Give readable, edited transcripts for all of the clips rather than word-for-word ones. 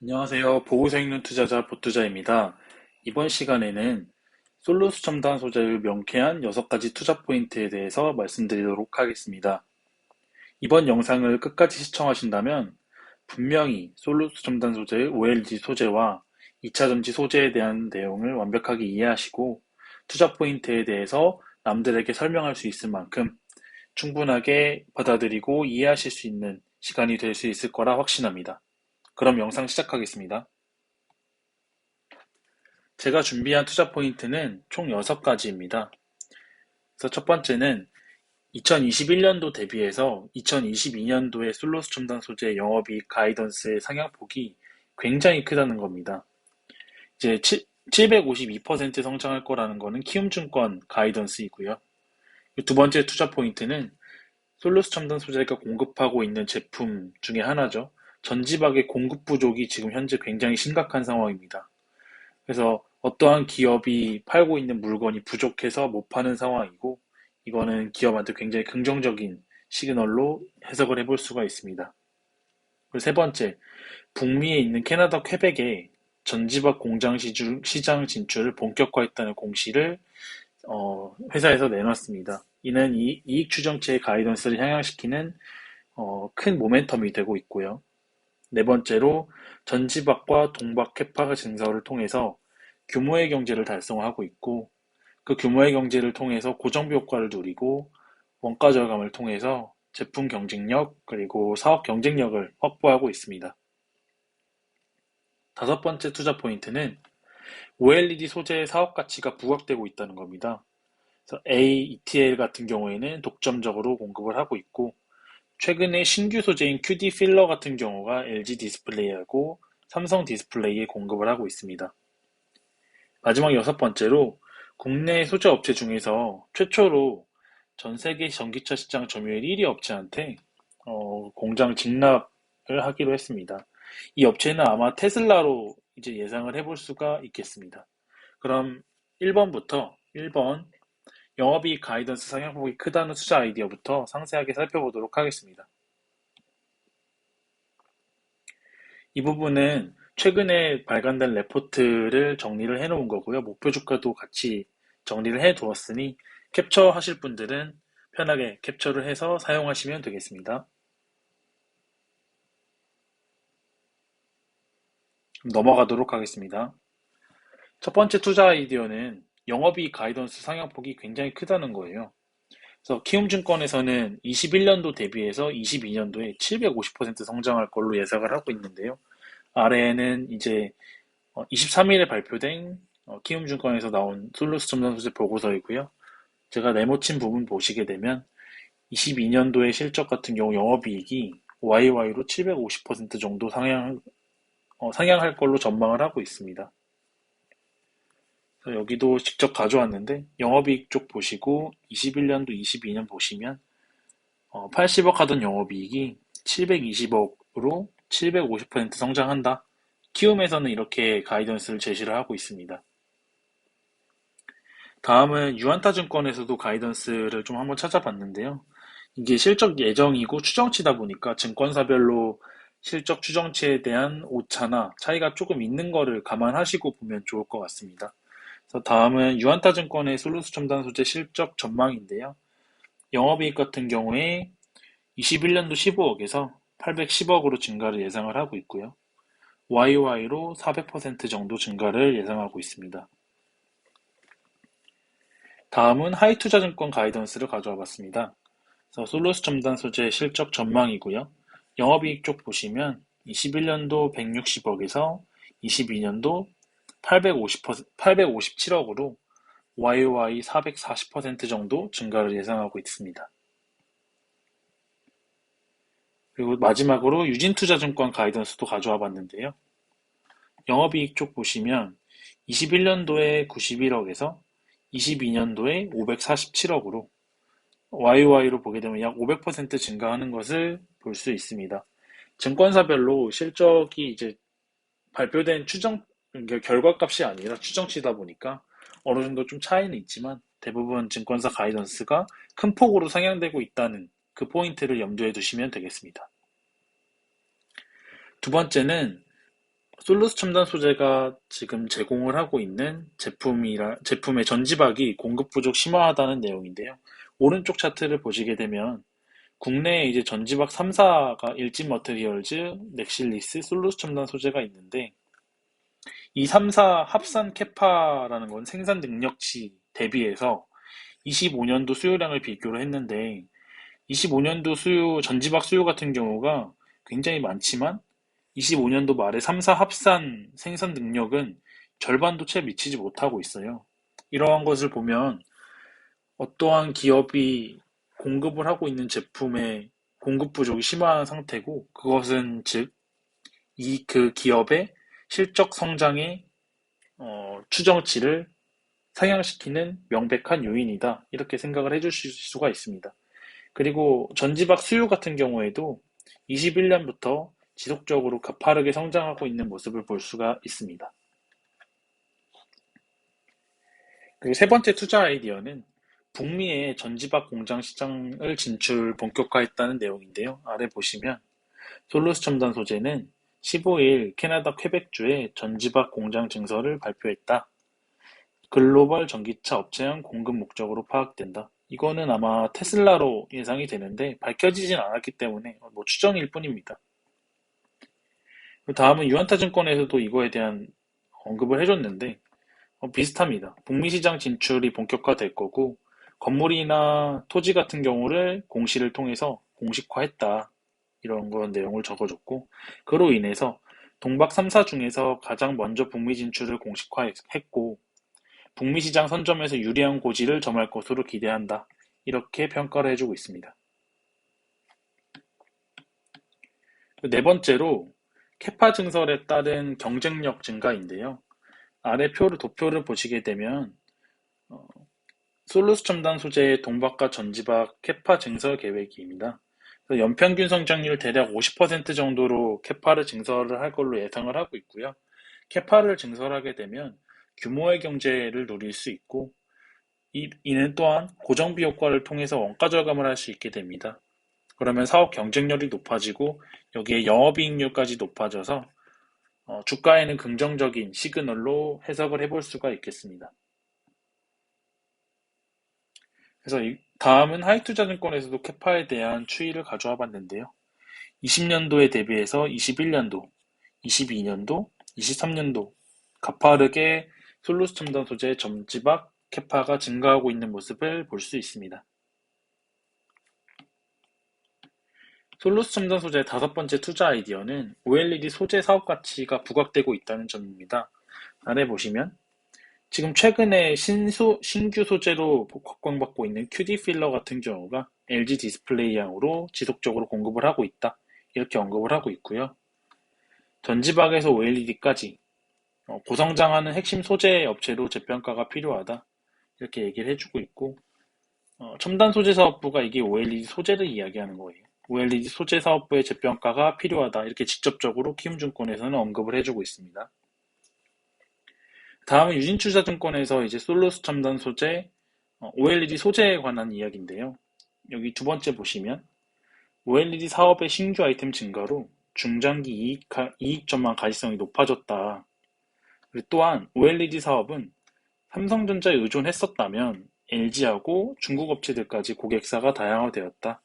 안녕하세요. 보고서 읽는 투자자 보투자입니다. 이번 시간에는 솔루스 첨단 소재를 명쾌한 6가지 투자 포인트에 대해서 말씀드리도록 하겠습니다. 이번 영상을 끝까지 시청하신다면 분명히 솔루스 첨단 소재의 OLED 소재와 2차 전지 소재에 대한 내용을 완벽하게 이해하시고 투자 포인트에 대해서 남들에게 설명할 수 있을 만큼 충분하게 받아들이고 이해하실 수 있는 시간이 될 수 있을 거라 확신합니다. 그럼 영상 시작하겠습니다. 제가 준비한 투자 포인트는 총 6가지입니다. 그래서 첫 번째는 2021년도 대비해서 2022년도의 솔로스 첨단 소재 영업이익 가이던스의 상향폭이 굉장히 크다는 겁니다. 이제 752% 성장할 거라는 거는 키움증권 가이던스이고요. 두 번째 투자 포인트는 솔루스 첨단 소재가 공급하고 있는 제품 중에 하나죠. 전지박의 공급 부족이 지금 현재 굉장히 심각한 상황입니다. 그래서 어떠한 기업이 팔고 있는 물건이 부족해서 못 파는 상황이고, 이거는 기업한테 굉장히 긍정적인 시그널로 해석을 해볼 수가 있습니다. 그리고 세 번째, 북미에 있는 캐나다 퀘벡에 전지박 공장 시장 진출을 본격화했다는 공시를 회사에서 내놨습니다. 이는 이익 추정치의 가이던스를 향상시키는 큰 모멘텀이 되고 있고요. 네 번째로 전지박과 동박 캐파 증설을 통해서 규모의 경제를 달성하고 있고, 그 규모의 경제를 통해서 고정비 효과를 누리고 원가 절감을 통해서 제품 경쟁력 그리고 사업 경쟁력을 확보하고 있습니다. 다섯 번째 투자 포인트는 OLED 소재의 사업 가치가 부각되고 있다는 겁니다. 그래서 AETL 같은 경우에는 독점적으로 공급을 하고 있고, 최근에 신규 소재인 QD 필러 같은 경우가 LG 디스플레이하고 삼성 디스플레이에 공급을 하고 있습니다. 마지막 여섯 번째로 국내 소재 업체 중에서 최초로 전 세계 전기차 시장 점유율 1위 업체한테 공장 직납을 하기로 했습니다. 이 업체는 아마 테슬라로 이제 예상을 해볼 수가 있겠습니다. 그럼 1번부터 1번 영업이익 가이던스 상향폭이 크다는 투자 아이디어부터 상세하게 살펴보도록 하겠습니다. 이 부분은 최근에 발간된 레포트를 정리를 해놓은 거고요. 목표 주가도 같이 정리를 해 두었으니 캡처 하실 분들은 편하게 캡처를 해서 사용하시면 되겠습니다. 넘어가도록 하겠습니다. 첫 번째 투자 아이디어는 영업이익 가이던스 상향폭이 굉장히 크다는 거예요. 그래서 키움증권에서는 21년도 대비해서 22년도에 750% 성장할 걸로 예상을 하고 있는데요. 아래에는 이제 23일에 발표된 키움증권에서 나온 솔루스 첨단 소재 보고서이고요. 제가 네모친 부분 보시게 되면 22년도의 실적 같은 경우 영업이익이 YY로 750% 정도 상향할 걸로 전망을 하고 있습니다. 그래서 여기도 직접 가져왔는데 영업이익 쪽 보시고 21년도, 22년 보시면 80억 하던 영업이익이 720억으로 750% 성장한다. 키움에서는 이렇게 가이던스를 제시를 하고 있습니다. 다음은 유안타증권에서도 가이던스를 좀 한번 찾아봤는데요. 이게 실적 예정이고 추정치다 보니까 증권사별로 실적 추정치에 대한 오차나 차이가 조금 있는 거를 감안하시고 보면 좋을 것 같습니다. 그래서 다음은 유안타증권의 솔루스 첨단 소재 실적 전망인데요. 영업이익 같은 경우에 21년도 15억에서 810억으로 증가를 예상을 하고 있고요. YY로 400% 정도 증가를 예상하고 있습니다. 다음은 하이투자증권 가이던스를 가져와 봤습니다. 그래서 솔루스 첨단 소재 실적 전망이고요. 영업이익 쪽 보시면 21년도 160억에서 22년도 857억으로 YOY 440% 정도 증가를 예상하고 있습니다. 그리고 마지막으로 유진투자증권 가이던스도 가져와 봤는데요. 영업이익 쪽 보시면 21년도에 91억에서 22년도에 547억으로 YOY로 보게 되면 약 500% 증가하는 것을 볼 수 있습니다. 증권사별로 실적이 이제 발표된 그러니까 결과값이 아니라 추정치다 보니까 어느 정도 좀 차이는 있지만 대부분 증권사 가이던스가 큰 폭으로 상향되고 있다는 그 포인트를 염두에 두시면 되겠습니다. 두 번째는 솔루스 첨단 소재가 지금 제공을 하고 있는 제품의 전지박이 공급 부족 심화하다는 내용인데요. 오른쪽 차트를 보시게 되면 국내에 이제 전지박 3사가 일진 머테리얼즈, 넥실리스, 솔루스 첨단 소재가 있는데 이 3사 합산 캐파라는 건 생산 능력치 대비해서 25년도 수요량을 비교를 했는데 25년도 전지박 수요 같은 경우가 굉장히 많지만 25년도 말에 3사 합산 생산 능력은 절반도 채 미치지 못하고 있어요. 이러한 것을 보면 어떠한 기업이 공급을 하고 있는 제품의 공급 부족이 심한 상태고 그것은 즉 그 기업의 실적 성장의 추정치를 상향시키는 명백한 요인이다. 이렇게 생각을 해주실 수가 있습니다. 그리고 전지박 수요 같은 경우에도 21년부터 지속적으로 가파르게 성장하고 있는 모습을 볼 수가 있습니다. 그리고 세 번째 투자 아이디어는 북미의 전지박 공장 시장을 진출 본격화했다는 내용인데요. 아래 보시면 솔루스 첨단 소재는 15일 캐나다 퀘벡주에 전지박 공장 증설을 발표했다. 글로벌 전기차 업체형 공급 목적으로 파악된다. 이거는 아마 테슬라로 예상이 되는데 밝혀지진 않았기 때문에 뭐 추정일 뿐입니다. 다음은 유한타증권에서도 이거에 대한 언급을 해줬는데 비슷합니다. 북미 시장 진출이 본격화될 거고 건물이나 토지 같은 경우를 공시를 통해서 공식화했다. 이런 그런 내용을 적어줬고 그로 인해서 동박 3사 중에서 가장 먼저 북미 진출을 공식화했고 북미 시장 선점에서 유리한 고지를 점할 것으로 기대한다. 이렇게 평가를 해주고 있습니다. 네 번째로 캐파 증설에 따른 경쟁력 증가인데요. 아래 도표를 보시게 되면 솔루스 첨단 소재의 동박과 전지박 캐파 증설 계획입니다. 연평균 성장률 대략 50% 정도로 캐파를 증설을 할 걸로 예상을 하고 있고요. 캐파를 증설하게 되면 규모의 경제를 누릴 수 있고 이는 또한 고정비 효과를 통해서 원가 절감을 할 수 있게 됩니다. 그러면 사업 경쟁력이 높아지고 여기에 영업이익률까지 높아져서 주가에는 긍정적인 시그널로 해석을 해볼 수가 있겠습니다. 그래서 다음은 하이투자증권에서도 캐파에 대한 추이를 가져와 봤는데요. 20년도에 대비해서 21년도, 22년도, 23년도 가파르게 솔루스 첨단 소재 점지박 캐파가 증가하고 있는 모습을 볼 수 있습니다. 솔루스 첨단 소재의 다섯 번째 투자 아이디어는 OLED 소재 사업 가치가 부각되고 있다는 점입니다. 아래 보시면 지금 최근에 신규 소재로 각광받고 있는 QD 필러 같은 경우가 LG 디스플레이양으로 지속적으로 공급을 하고 있다. 이렇게 언급을 하고 있고요. 전지박에서 OLED까지 고성장하는 핵심 소재 업체로 재평가가 필요하다. 이렇게 얘기를 해주고 있고 첨단 소재 사업부가 이게 OLED 소재를 이야기하는 거예요. OLED 소재 사업부의 재평가가 필요하다. 이렇게 직접적으로 키움증권에서는 언급을 해주고 있습니다. 다음은 유진투자증권에서 이제 솔루스 첨단 소재, OLED 소재에 관한 이야기인데요. 여기 두 번째 보시면 OLED 사업의 신규 아이템 증가로 중장기 이익 전망 가시성이 높아졌다. 그리고 또한 OLED 사업은 삼성전자에 의존했었다면 LG하고 중국 업체들까지 고객사가 다양화되었다.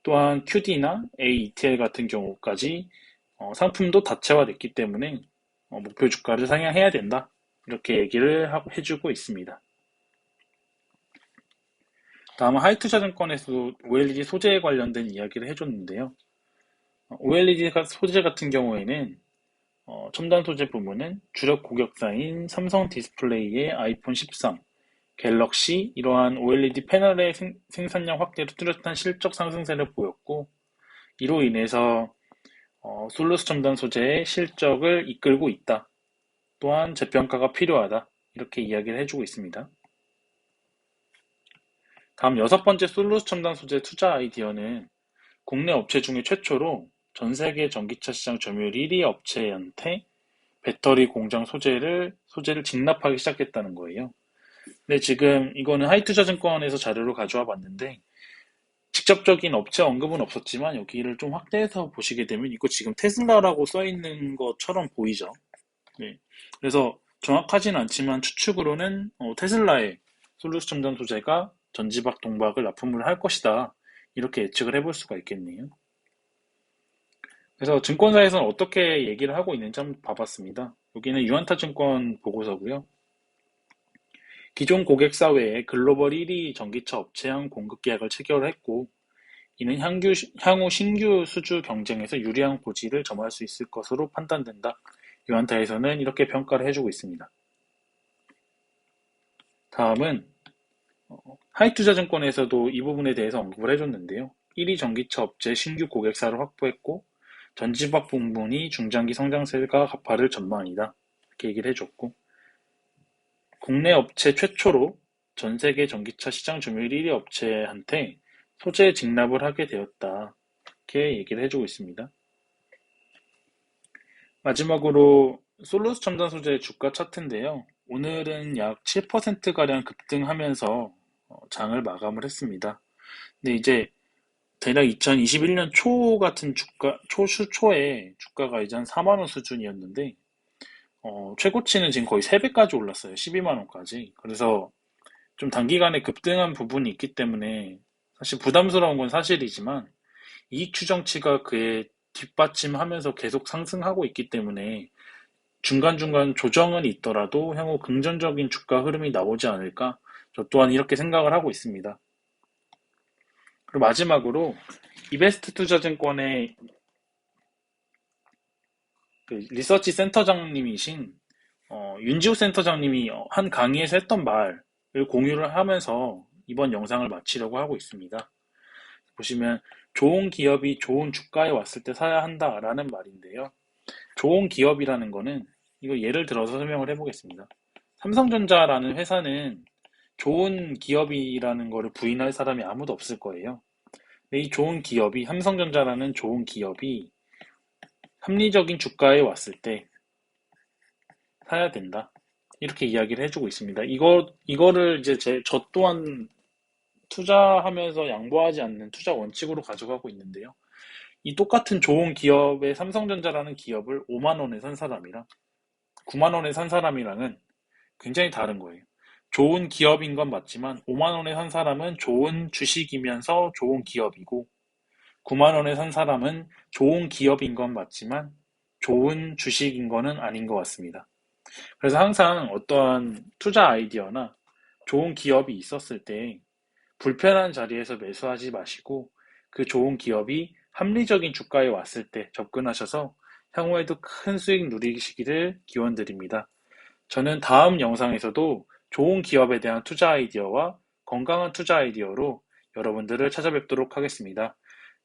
또한 QD나 AETL 같은 경우까지 상품도 다채화됐기 때문에 목표 주가를 상향해야 된다. 이렇게 얘기를 해주고 있습니다. 다음은 하이투자증권에서도 OLED 소재에 관련된 이야기를 해줬는데요. OLED 소재 같은 경우에는 첨단 소재 부문은 주력 고객사인 삼성 디스플레이의 아이폰 13, 갤럭시 이러한 OLED 패널의 생산량 확대로 뚜렷한 실적 상승세를 보였고 이로 인해서 솔루스 첨단 소재의 실적을 이끌고 있다. 또한 재평가가 필요하다. 이렇게 이야기를 해주고 있습니다. 다음 여섯 번째 솔루스 첨단 소재 투자 아이디어는 국내 업체 중에 최초로 전 세계 전기차 시장 점유율 1위 업체한테 배터리 공장 소재를 직납하기 시작했다는 거예요. 근데 지금 이거는 하이투자증권에서 자료를 가져와 봤는데 직접적인 업체 언급은 없었지만 여기를 좀 확대해서 보시게 되면 이거 지금 테슬라라고 써 있는 것처럼 보이죠. 네. 그래서 정확하진 않지만 추측으로는 테슬라의 솔루스 첨단 소재가 전지박 동박을 납품을 할 것이다. 이렇게 예측을 해볼 수가 있겠네요. 그래서 증권사에서는 어떻게 얘기를 하고 있는지 한번 봐봤습니다. 여기는 유안타 증권 보고서고요. 기존 고객사 외에 글로벌 1위 전기차 업체랑 공급 계약을 체결했고, 이는 향후 신규 수주 경쟁에서 유리한 고지를 점할 수 있을 것으로 판단된다. 유안타에서는 이렇게 평가를 해주고 있습니다. 다음은 하이투자증권에서도 이 부분에 대해서 언급을 해줬는데요. 1위 전기차 업체 신규 고객사를 확보했고 전지박 부문이 중장기 성장세가 가파를 전망이다. 이렇게 얘기를 해줬고 국내 업체 최초로 전 세계 전기차 시장 점유율 1위 업체한테 소재 직납을 하게 되었다. 이렇게 얘기를 해주고 있습니다. 마지막으로 솔루스 첨단 소재 주가 차트인데요. 오늘은 약 7%가량 급등하면서 장을 마감을 했습니다. 근데 이제 대략 2021년 초 같은 초에 주가가 이제 한 4만 원 수준이었는데, 최고치는 지금 거의 3배까지 올랐어요. 12만 원까지. 그래서 좀 단기간에 급등한 부분이 있기 때문에 사실 부담스러운 건 사실이지만 이익 추정치가 그에 뒷받침하면서 계속 상승하고 있기 때문에 중간중간 조정은 있더라도 향후 긍정적인 주가 흐름이 나오지 않을까? 저 또한 이렇게 생각을 하고 있습니다. 그리고 마지막으로 이베스트 투자증권의 그 리서치 센터장님이신 윤지호 센터장님이 한 강의에서 했던 말을 공유를 하면서 이번 영상을 마치려고 하고 있습니다. 보시면 좋은 기업이 좋은 주가에 왔을 때 사야 한다라는 말인데요. 좋은 기업이라는 거는 이거 예를 들어서 설명을 해보겠습니다. 삼성전자라는 회사는 좋은 기업이라는 거를 부인할 사람이 아무도 없을 거예요. 근데 이 좋은 기업이, 삼성전자라는 좋은 기업이 합리적인 주가에 왔을 때 사야 된다. 이렇게 이야기를 해주고 있습니다. 이거를 이제 저 또한 투자하면서 양보하지 않는 투자 원칙으로 가져가고 있는데요. 이 똑같은 좋은 기업의 삼성전자라는 기업을 5만 원에 산 사람이랑 9만 원에 산 사람이랑은 굉장히 다른 거예요. 좋은 기업인 건 맞지만 5만 원에 산 사람은 좋은 주식이면서 좋은 기업이고 9만 원에 산 사람은 좋은 기업인 건 맞지만 좋은 주식인 거는 아닌 것 같습니다. 그래서 항상 어떠한 투자 아이디어나 좋은 기업이 있었을 때 불편한 자리에서 매수하지 마시고 그 좋은 기업이 합리적인 주가에 왔을 때 접근하셔서 향후에도 큰 수익 누리시기를 기원드립니다. 저는 다음 영상에서도 좋은 기업에 대한 투자 아이디어와 건강한 투자 아이디어로 여러분들을 찾아뵙도록 하겠습니다.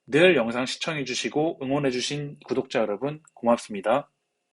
늘 영상 시청해주시고 응원해주신 구독자 여러분 고맙습니다.